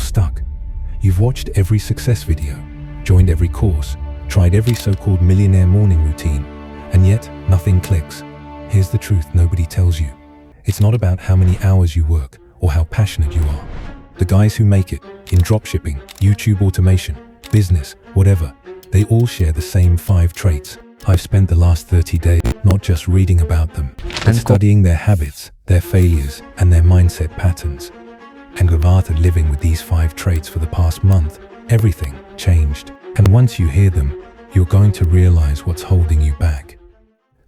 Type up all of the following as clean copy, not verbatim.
stuck. You've watched every success video, joined every course, tried every so-called millionaire morning routine, and yet nothing clicks. Here's the truth nobody tells you. It's not about how many hours you work or how passionate you are. The guys who make it, in dropshipping, YouTube automation, business, whatever, they all share the same 5 traits. I've spent the last 30 days not just reading about them, but studying their habits, their failures, and their mindset patterns. And after living with these 5 traits for the past month, everything changed. And once you hear them, you're going to realize what's holding you back.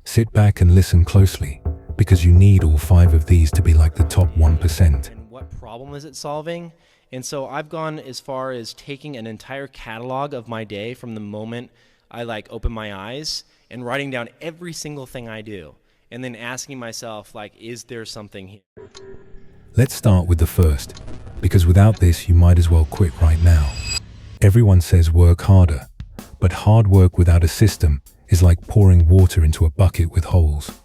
Sit back and listen closely, because you need all 5 of these to be like the top 1%. And what problem is it solving? And so I've gone as far as taking an entire catalog of my day from the moment I open my eyes and writing down every single thing I do, and then asking myself, is there something here? Let's start with the first, because without this you might as well quit right now. Everyone says work harder, but hard work without a system is like pouring water into a bucket with holes.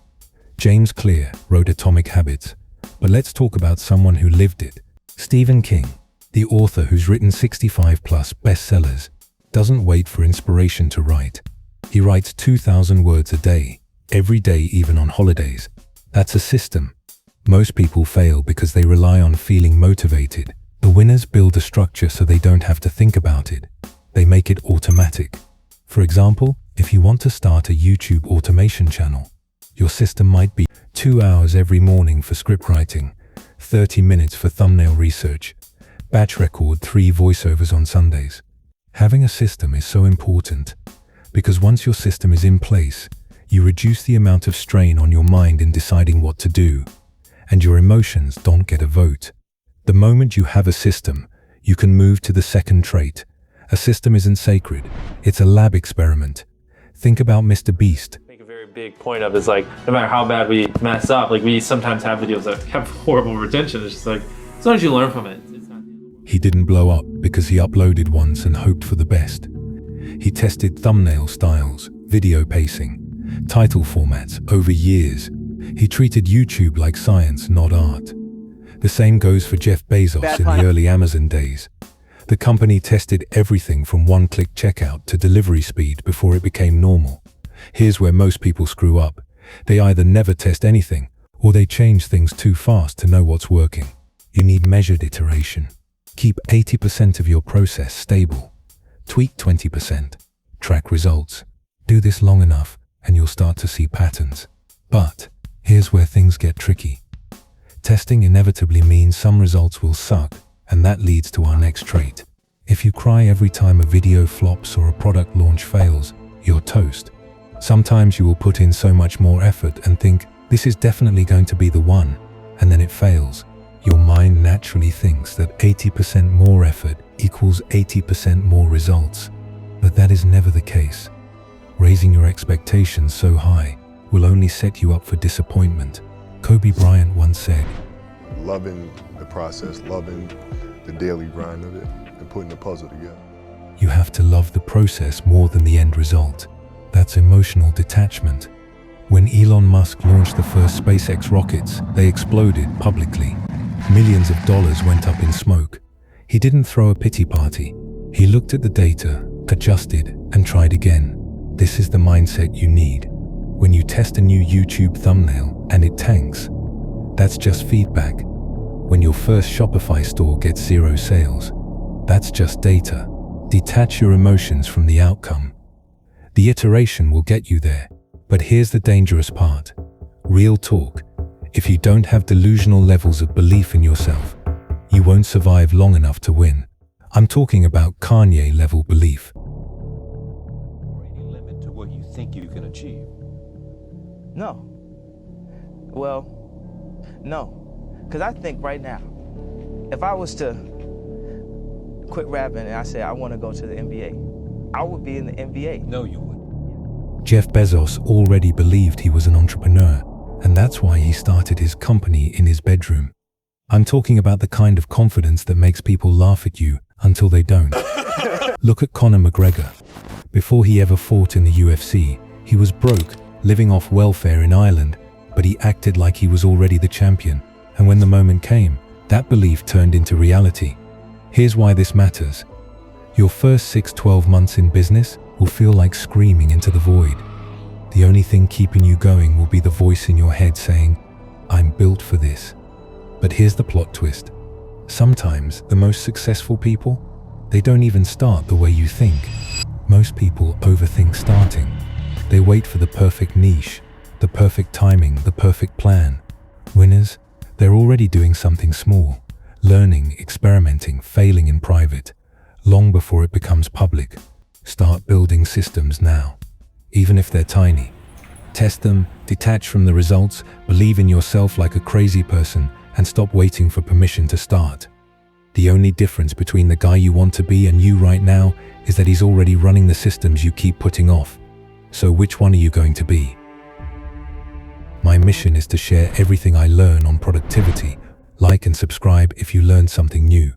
James Clear wrote Atomic Habits, but let's talk about someone who lived it. Stephen King, the author who's written 65+ bestsellers, doesn't wait for inspiration to write. He writes 2,000 words a day, every day, even on holidays. That's a system. Most people fail because they rely on feeling motivated. The winners build a structure so they don't have to think about it. They make it automatic. For example, if you want to start a YouTube automation channel, your system might be 2 hours every morning for script writing, 30 minutes for thumbnail research, batch record 3 voiceovers on Sundays. Having a system is so important because once your system is in place, you reduce the amount of strain on your mind in deciding what to do, and your emotions don't get a vote. The moment you have a system, you can move to the second trait. A system isn't sacred, it's a lab experiment. Think about Mr. Beast. Make a very big point of is no matter how bad we mess up, we sometimes have videos that have horrible retention. It's just as long as you learn from it. He didn't blow up because he uploaded once and hoped for the best. He tested thumbnail styles, video pacing, title formats over years. He treated YouTube like science, not art. The same goes for Jeff Bezos in the early Amazon days. The company tested everything from one-click checkout to delivery speed before it became normal. Here's where most people screw up. They either never test anything, or they change things too fast to know what's working. You need measured iteration. Keep 80% of your process stable. Tweak 20%. Track results. Do this long enough, and you'll start to see patterns. But here's where things get tricky. Testing inevitably means some results will suck, and that leads to our next trait. If you cry every time a video flops or a product launch fails, you're toast. Sometimes you will put in so much more effort and think, this is definitely going to be the one, and then it fails. Your mind naturally thinks that 80% more effort equals 80% more results, but that is never the case. Raising your expectations so high will only set you up for disappointment. Kobe Bryant once said, loving the process, loving the daily grind of it, and putting the puzzle together. You have to love the process more than the end result. That's emotional detachment. When Elon Musk launched the first SpaceX rockets, they exploded publicly. Millions of dollars went up in smoke. He didn't throw a pity party. He looked at the data, adjusted, and tried again. This is the mindset you need. When you test a new YouTube thumbnail and it tanks, that's just feedback. When your first Shopify store gets 0 sales, that's just data. Detach your emotions from the outcome. The iteration will get you there. But here's the dangerous part. Real talk. If you don't have delusional levels of belief in yourself, you won't survive long enough to win. I'm talking about Kanye-level belief. Or any limit to what you think you can achieve? No. Well, no. Because I think right now, if I was to quit rapping and I say I want to go to the NBA, I would be in the NBA. No, you wouldn't. Jeff Bezos already believed he was an entrepreneur, and that's why he started his company in his bedroom. I'm talking about the kind of confidence that makes people laugh at you until they don't. Look at Conor McGregor. Before he ever fought in the UFC, he was broke, living off welfare in Ireland, but he acted like he was already the champion, and when the moment came, that belief turned into reality. Here's why this matters. Your first 6-12 months in business will feel like screaming into the void. The only thing keeping you going will be the voice in your head saying, "I'm built for this." But here's the plot twist. Sometimes the most successful people, they don't even start the way you think. Most people overthink starting. They wait for the perfect niche, the perfect timing, the perfect plan. Winners, they're already doing something small, learning, experimenting, failing in private, long before it becomes public. Start building systems now, even if they're tiny. Test them, detach from the results, believe in yourself like a crazy person, and stop waiting for permission to start. The only difference between the guy you want to be and you right now is that he's already running the systems you keep putting off. So which one are you going to be? My mission is to share everything I learn on productivity. Like and subscribe if you learned something new.